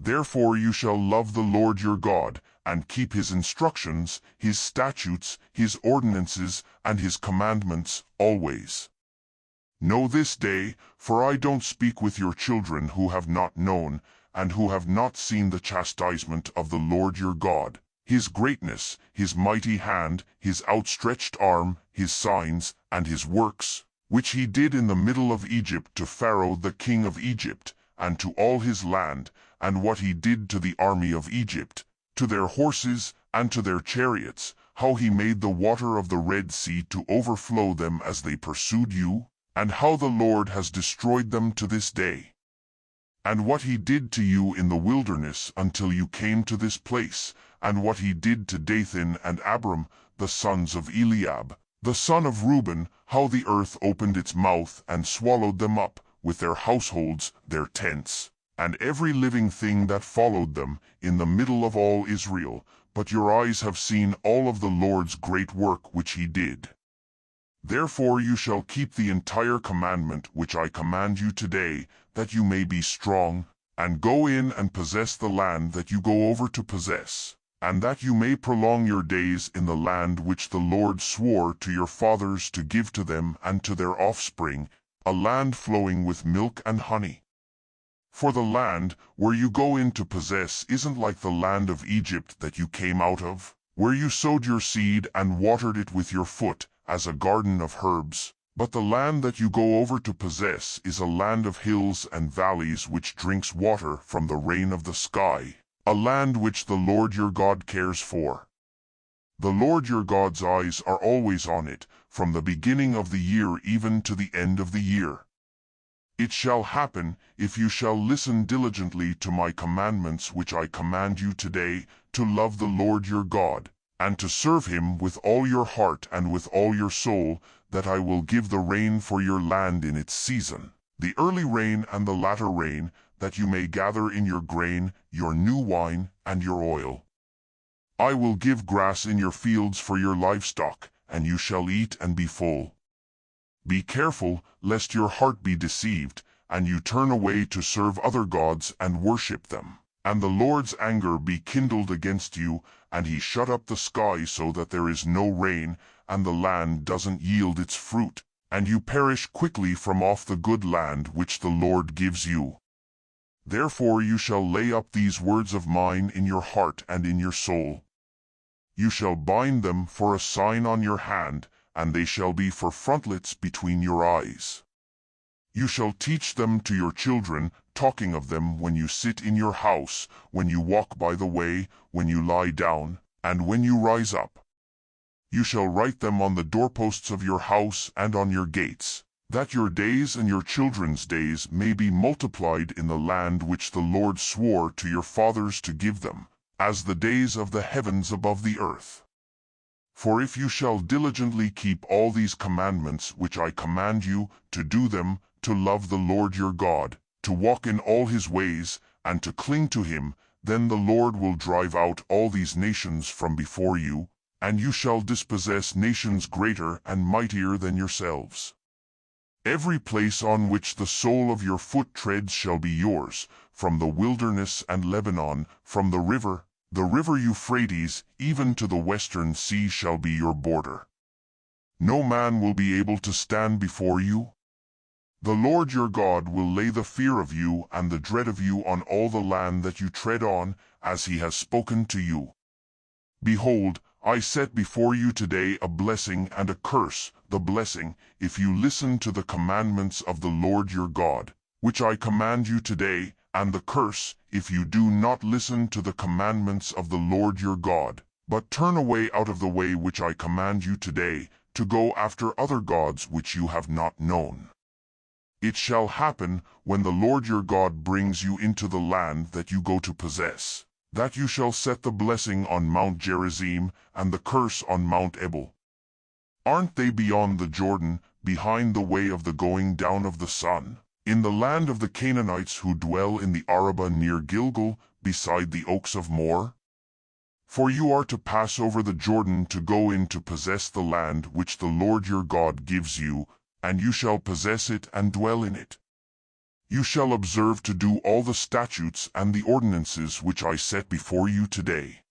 Therefore you shall love the Lord your God, and keep his instructions, his statutes, his ordinances, and his commandments, always. Know this day, for I don't speak with your children who have not known, and who have not seen the chastisement of the Lord your God, his greatness, his mighty hand, his outstretched arm, his signs, and his works, which he did in the middle of Egypt to Pharaoh the king of Egypt, and to all his land, and what he did to the army of Egypt, to their horses, and to their chariots, how he made the water of the Red Sea to overflow them as they pursued you, and how the Lord has destroyed them to this day. And what he did to you in the wilderness until you came to this place, and what he did to Dathan and Abiram, the sons of Eliab, the son of Reuben, how the earth opened its mouth and swallowed them up, with their households, their tents, and every living thing that followed them, in the middle of all Israel. But your eyes have seen all of the Lord's great work which he did. Therefore you shall keep the entire commandment which I command you today, that you may be strong, and go in and possess the land that you go over to possess, and that you may prolong your days in the land which the Lord swore to your fathers to give to them and to their offspring, a land flowing with milk and honey. For the land where you go in to possess isn't like the land of Egypt that you came out of, where you sowed your seed and watered it with your foot, as a garden of herbs. But the land that you go over to possess is a land of hills and valleys which drinks water from the rain of the sky, a land which the Lord your God cares for. The Lord your God's eyes are always on it, from the beginning of the year even to the end of the year. It shall happen, if you shall listen diligently to my commandments which I command you today, to love the Lord your God, and to serve him with all your heart and with all your soul, that I will give the rain for your land in its season, the early rain and the latter rain, that you may gather in your grain, your new wine, and your oil. I will give grass in your fields for your livestock, and you shall eat and be full. Be careful, lest your heart be deceived, and you turn away to serve other gods and worship them, and the Lord's anger be kindled against you, and he shut up the sky so that there is no rain, and the land doesn't yield its fruit, and you perish quickly from off the good land which the Lord gives you. Therefore you shall lay up these words of mine in your heart and in your soul. You shall bind them for a sign on your hand, and they shall be for frontlets between your eyes. You shall teach them to your children, talking of them when you sit in your house, when you walk by the way, when you lie down, and when you rise up. You shall write them on the doorposts of your house and on your gates, that your days and your children's days may be multiplied in the land which the Lord swore to your fathers to give them, as the days of the heavens above the earth. For if you shall diligently keep all these commandments which I command you, to do them, to love the Lord your God, to walk in all his ways, and to cling to him, then the Lord will drive out all these nations from before you, and you shall dispossess nations greater and mightier than yourselves. Every place on which the sole of your foot treads shall be yours, from the wilderness and Lebanon, from the river Euphrates, even to the western sea shall be your border. No man will be able to stand before you. The Lord your God will lay the fear of you and the dread of you on all the land that you tread on, as he has spoken to you. Behold, I set before you today a blessing and a curse, the blessing, if you listen to the commandments of the Lord your God, which I command you today, and the curse, if you do not listen to the commandments of the Lord your God, but turn away out of the way which I command you today, to go after other gods which you have not known. It shall happen, when the Lord your God brings you into the land that you go to possess, that you shall set the blessing on Mount Gerizim, and the curse on Mount Ebal. Aren't they beyond the Jordan, behind the way of the going down of the sun, in the land of the Canaanites who dwell in the Arabah near Gilgal, beside the oaks of Moreh? For you are to pass over the Jordan to go in to possess the land which the Lord your God gives you, and you shall possess it and dwell in it. You shall observe to do all the statutes and the ordinances which I set before you today.